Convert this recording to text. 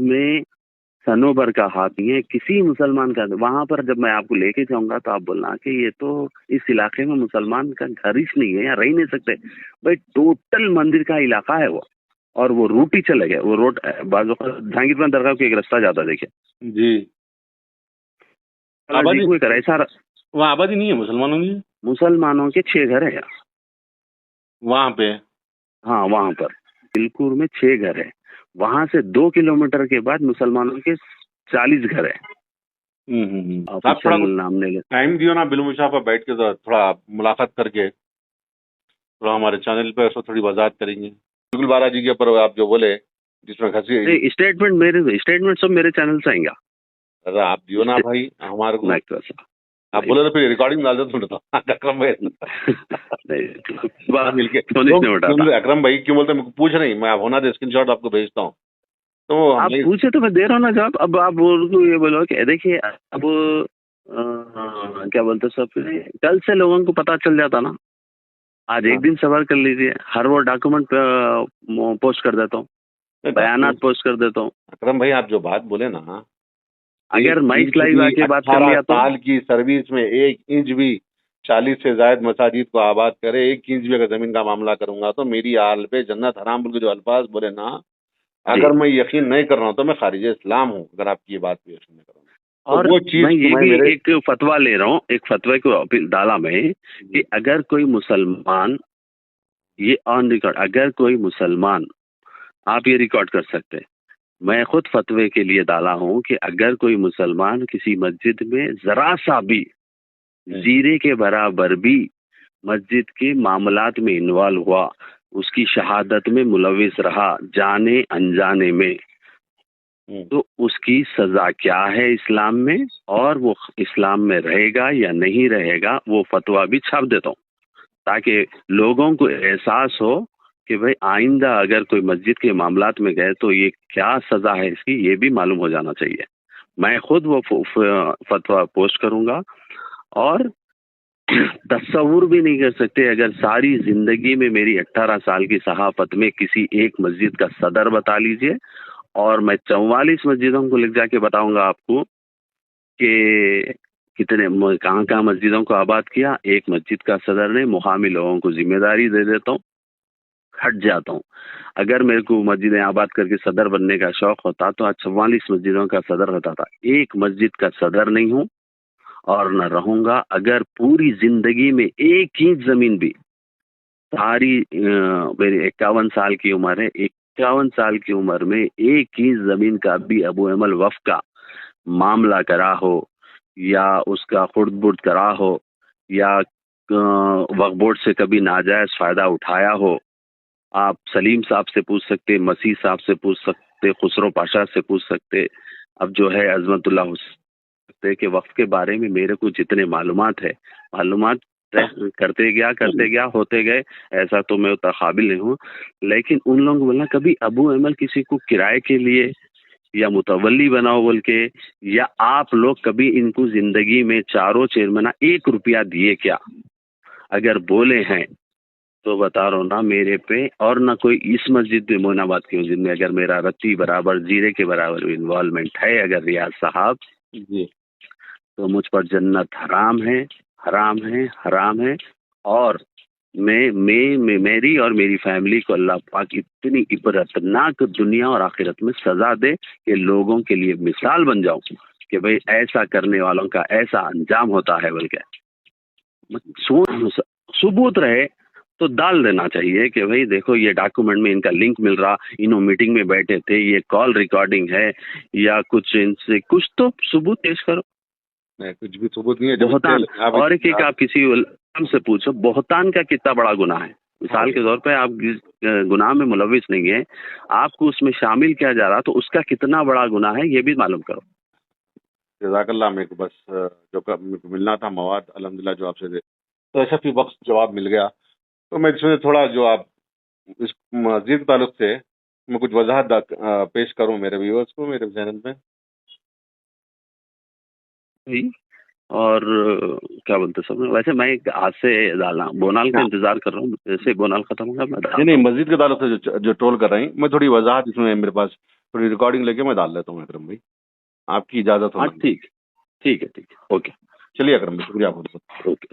में सनोबर का हाथ नहीं है किसी मुसलमान का। वहां पर जब मैं आपको लेके जाऊंगा तो आप बोलना कि ये तो इस इलाके में मुसलमान का घर ही नहीं है, यहाँ रह ही नहीं सकते। भाई टोटल मंदिर का इलाका है वो, और वो रूट ही चले गए। वो रोड बाजू जहांगीरपुर दरगाह को एक रास्ता जाता है, देखिए जी। जी आबादी को एक ऐसा वहाँ आबादी नहीं है मुसलमानों की मुसलमानों के 6 घर है यहाँ। वहाँ पे? हाँ वहां पर बिलकुर में 6 घर है। वहां से 2 किलोमीटर के बाद मुसलमानों के 40 घर है। आप थोड़ा ऑफिशियल कुछ नाम ले लेते। टाइम दियो ना बिलुम शाह पर बैठ के, तो थोड़ा मुलाकात करके थोड़ा हमारे चैनल पे ऐसा थोड़ी वजाहत करेंगे बिल्कुल बालाजी के ऊपर आप जो बोले, जिसमें खसी। स्टेटमेंट सब मेरे चैनल से आएंगे। अरे आप दियो ना भाई हमारे को। नहीं तो ऐसा आप नहीं बोले तो फिर रिकॉर्डिंग डाल दो थोड़ा तो अकरम भाई नहीं मिलके सोनिश लोग नहीं उठाता। अकरम भाई क्यों बोलते हैं, मुझको पूछ रही मैं, आप होना दे स्क्रीनशॉट आपको भेजता हूँ तो आप हमें। पूछे तो मैं दे रहा हूँ ना जवाब। अब आप उनको ये बोलो कि देखिए अब क्या बोलते हैं सब, कल से लोगों को पता चल जाता ना। आज एक दिन सवाल कर लीजिए, हर वो डॉक्यूमेंट पोस्ट कर देता हूँ, बयानात पोस्ट कर देता हूँ। अकरम भाई आप जो बात बोले ना, अगर माइक लाइव आके बात कर 18 लिया तो साल की सर्विस में 1 इंच भी 40 से ज्यादा मसाजिद को आबाद करे, 1 इंच भी अगर जमीन का मामला करूंगा तो मेरी आल पे जन्नत हराम बोल के जो अल्फाज बोले ना, अगर मैं यकीन नहीं कर रहा हूँ तो मैं खारिज इस्लाम हूँ, अगर आपकी ये बात पे यकीन नहीं कर रहा हूँ और तो वो मैं चीज ये तुम्हें भी मेरे। एक फतवा ले रहा हूँ, एक फतवे को अपील डाला मैं कि अगर कोई मुसलमान, ये ऑन रिकॉर्ड, अगर कोई मुसलमान, आप ये रिकॉर्ड कर सकते हैं, मैं खुद फतवे के लिए डाला हूँ कि अगर कोई मुसलमान किसी मस्जिद में जरा सा भी, जीरे के बराबर भी मस्जिद के मामलात में इन्वॉल्व हुआ, उसकी शहादत में मुलविस रहा जाने अनजाने में, तो उसकी सजा क्या है इस्लाम में, और वो इस्लाम में रहेगा या नहीं रहेगा, वो फतवा भी छाप देता हूँ ताकि लोगों को एहसास हो कि भाई आइंदा अगर कोई मस्जिद के मामलात में गए तो ये क्या सजा है इसकी, ये भी मालूम हो जाना चाहिए। मैं खुद वो फतवा पोस्ट करूंगा। और तस्वुर भी नहीं कर सकते, अगर सारी जिंदगी में मेरी 18 साल की सहाफत में किसी एक मस्जिद का सदर बता लीजिए, और मैं 44 मस्जिदों को लिख जाके बताऊंगा आपको कि कितने कहाँ कहाँ मस्जिदों को आबाद किया, एक मस्जिद का सदर ने, मुकामी लोगों को जिम्मेदारी दे देता हूँ, हट जाता हूँ। अगर मेरे को मस्जिदें आबाद करके सदर बनने का शौक होता तो आज 44 मस्जिदों का सदर होता था। एक मस्जिद का सदर नहीं हूँ और न रहूंगा। अगर पूरी जिंदगी में एक ही जमीन भी, सारी मेरी 51 साल की उम्र है, 51 साल की उम्र में एक ही जमीन का भी अबू अमल वफ का मामला करा हो, या उसका खुर्द बुर्द करा हो, या वक्फ बोर्ड से कभी नाजायज फायदा उठाया हो, आप सलीम साहब से पूछ सकते, मसीह साहब से पूछ सकते, खुसरो पाशा से पूछ सकते, अब जो है अजमतुल्लाह हो सकते कि वक्फ के बारे में मेरे को जितने मालूमात है, मालूमात करते गया होते गए, ऐसा तो मैं उतना काबिल नहीं हूँ। लेकिन उन लोगों को बोलना कभी अबू अमल किसी को किराए के लिए या मुतवल्ली बनाओ बोल के, या आप लोग कभी इनको जिंदगी में चारों चेयरमैन 1 रुपया दिए क्या, अगर बोले हैं तो बता रहा हूँ ना मेरे पे, और ना कोई इस मस्जिद में मोनाबाद की मस्जिद में अगर मेरा रत्ती बराबर जीरे के बराबर इन्वॉल्वमेंट है अगर रियाज साहब, जी। तो मुझ पर जन्नत हराम है, हराम है, हराम है। और मेरी और मेरी फैमिली को अल्लाह पाक इतनी इबरतनाक दुनिया और आखिरत में सजा दे कि लोगों के लिए मिसाल बन जाऊं कि भाई ऐसा करने वालों का ऐसा अंजाम होता है। बल्कि सबूत रहे तो डाल देना चाहिए कि भाई देखो ये डॉक्यूमेंट में इनका लिंक मिल रहा, इन्हों मीटिंग में बैठे थे, ये कॉल रिकॉर्डिंग है, या कुछ इनसे कुछ तो सबूत पेश करो। नहीं कुछ भी सबूत नहीं है। बोहतान, और एक आप किसी उलमा से पूछो बोहतान का कितना बड़ा गुनाह है। मिसाल के तौर पे आप गुनाह में मुलविस नहीं है, आपको उसमें शामिल किया जा रहा, तो उसका कितना बड़ा गुनाह है ये भी मालूम करो। जज़ाकल्लाह। मेरे को बस जो मेरे को मिलना था मवाद अल्हम्दुलिल्लाह जो आपसे दे, तो ऐसा भी वक्त जवाब मिल गया। तो मैं इसमें थोड़ा जो आप इस मस्जिद के ताल्लुक से मैं कुछ वजाहत पेश करूं मेरे व्यूअर्स को, मेरे चैनल में। जी। और क्या बोलते सब, वैसे मैं एक आज से डालना बोनाल का इंतजार कर रहा हूँ, जैसे बोनाल खत्म होगा मैं नहीं नहीं, मस्जिद के ताल्लुक से जो ट्रोल कर रही हैं, मैं थोड़ी वजाहत इसमें मेरे पास थोड़ी रिकॉर्डिंग लेके मैं डाल लेता हूँ अकरम भाई, आपकी इजाजत हो। हाँ ठीक, ठीक है, ओके। चलिए अकरम भाई, शुक्रिया बहुत बहुत। ओके।